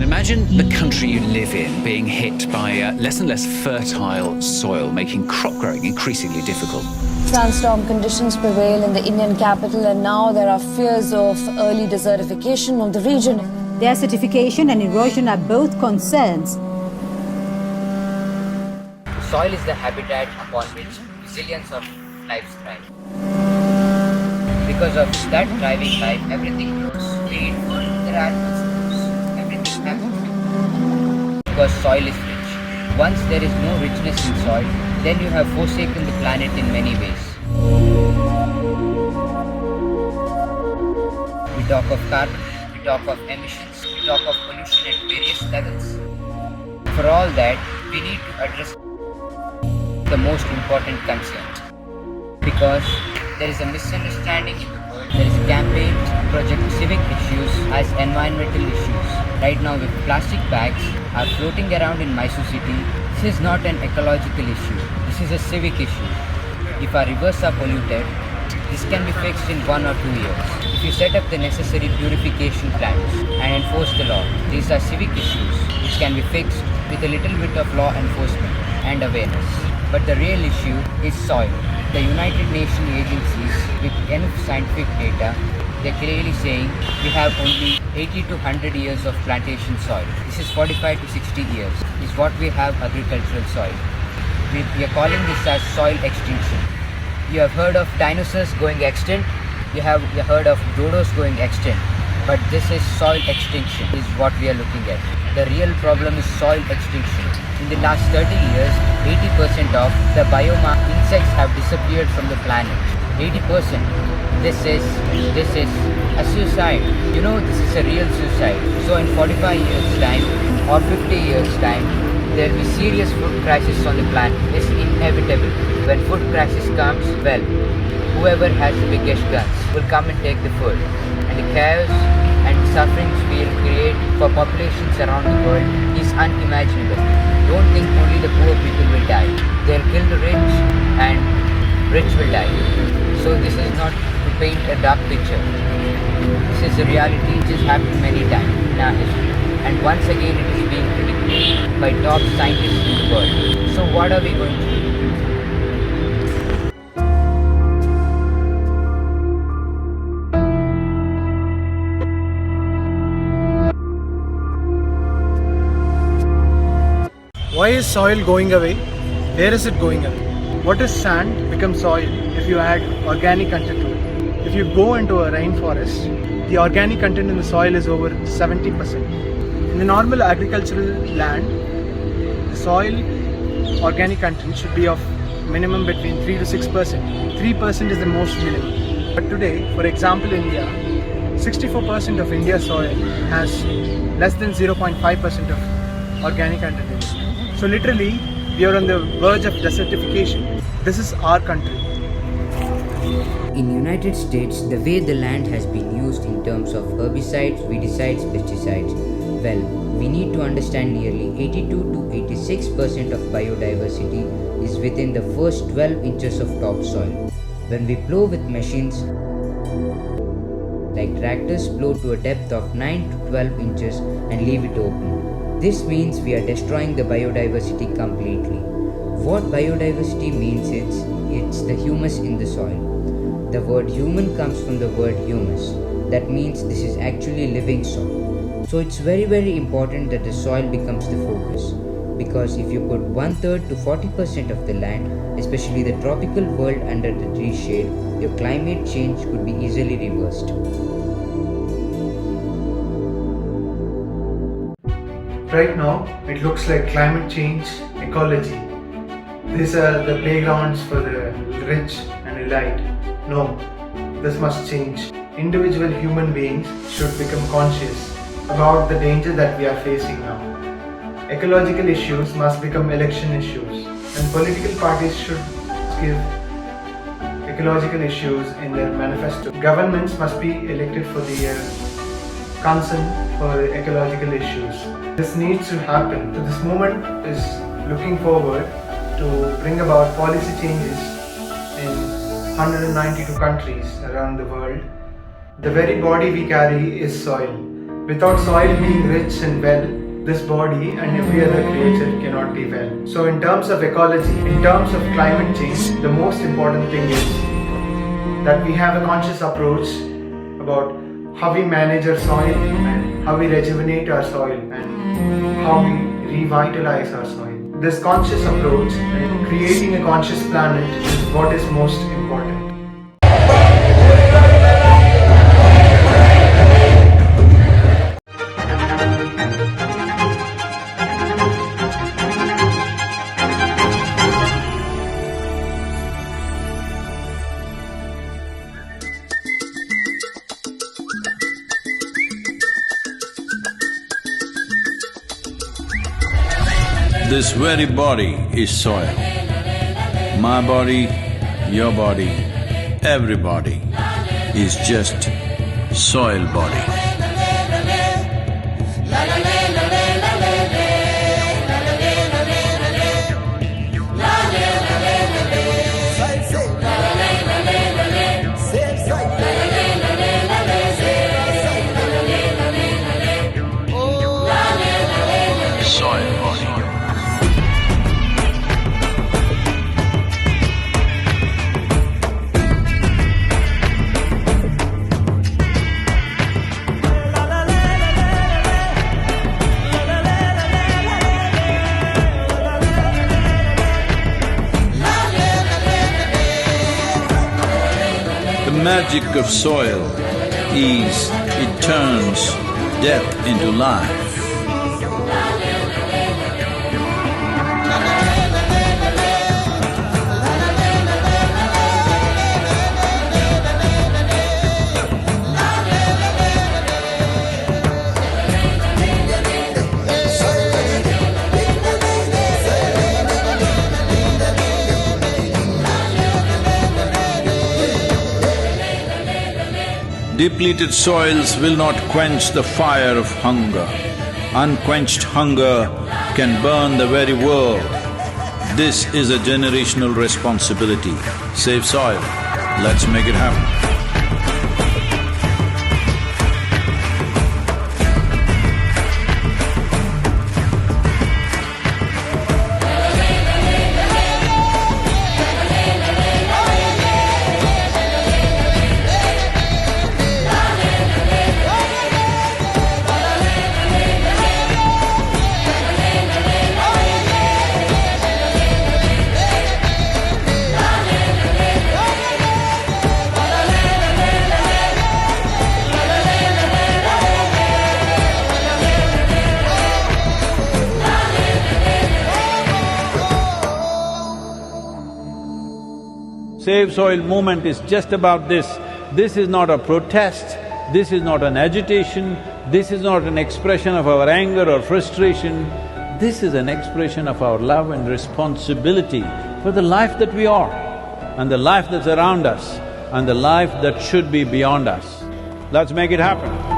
Imagine the country you live in being hit by less and less fertile soil, making crop growing increasingly difficult. Sandstorm conditions prevail in the Indian capital, and now there are fears of early desertification of the region. Desertification and erosion are both concerns. Soil is the habitat upon which zillions of lives thrive. Because of that thriving life, everything grows. Be it food, there are animals grows. Everything happens. Because soil is rich. Once there is no richness in soil, then you have forsaken the planet in many ways. We talk of carbon, we talk of emissions, we talk of pollution at various levels. For all that, we need to address the most important concern. Because there is a misunderstanding in the world. There is a campaign to project civic issues as environmental issues. Right now, with plastic bags are floating around in Mysore city, this is not an ecological issue. This is a civic issue. If our rivers are polluted, this can be fixed in 1 or 2 years. If you set up the necessary purification plants and enforce the law, these are civic issues which can be fixed with a little bit of law enforcement and awareness. But the real issue is soil. The United Nations agencies, with enough scientific data, they're clearly saying we have only 80 to 100 years of plantation soil. This is 45 to 60 years is what we have agricultural soil. We are calling this as soil extinction. You have heard of dinosaurs going extinct, you have heard of dodos going extinct, but this is soil extinction is what we are looking at. The real problem is soil extinction. In the last 30 years, 80% of the bioma insects have disappeared from the planet. 80%. This is a suicide. You know, this is a real suicide. So in 45 years time or 50 years time, there will be serious food crisis on the planet. It's inevitable. When food crisis comes, well, whoever has the biggest guns will come and take the food. And the chaos and sufferings we will create for populations around the world is unimaginable. Don't think only the poor people will die. They'll kill the rich and rich will die. So this is not to paint a dark picture. This is a reality which has happened many times in our history. And once again it is being predicted by top scientists in the world. So what are we going to do? Why is soil going away? Where is it going away? What is sand become soil if you add organic content to it? If you go into a rainforest, the organic content in the soil is over 70%. In the normal agricultural land, the soil organic content should be of minimum between 3 to 6%. 3% is the most minimum. But today, for example, India, 64% of India's soil has less than 0.5% of organic content in it. So literally, we are on the verge of desertification. This is our country. In United States, the way the land has been used in terms of herbicides, weedicides, pesticides, well, we need to understand nearly 82 to 86% of biodiversity is within the first 12 inches of topsoil. When we plow with machines like tractors, plow to a depth of 9 to 12 inches and leave it open. This means we are destroying the biodiversity completely. What biodiversity means is it's the humus in the soil. The word human comes from the word humus. That means this is actually living soil. So it's very important that the soil becomes the focus. Because if you put 1/3 to 40% of the land, especially the tropical world, under the tree shade, your climate change could be easily reversed. Right now, it looks like climate change, ecology. These are the playgrounds for the rich and elite. No, this must change. Individual human beings should become conscious about the danger that we are facing now. Ecological issues must become election issues, and political parties should give ecological issues in their manifesto. Governments must be elected for their concern for ecological issues. This needs to happen. So this movement is looking forward to bring about policy changes in 192 countries around the world. The very body we carry is soil. Without soil being rich and well, this body and every other creature cannot be well. So in terms of ecology, in terms of climate change, the most important thing is that we have a conscious approach about how we manage our soil and how we rejuvenate our soil and how we revitalize our soil. This conscious approach and creating a conscious planet is what is most important. This very body is soil. My body, your body, everybody is just soil body. Soil body. The magic of soil is it turns death into life. Depleted soils will not quench the fire of hunger. Unquenched hunger can burn the very world. This is a generational responsibility. Save soil. Let's make it happen. Save Soil movement is just about this. This is not a protest, this is not an agitation, this is not an expression of our anger or frustration. This is an expression of our love and responsibility for the life that we are, and the life that's around us, and the life that should be beyond us. Let's make it happen.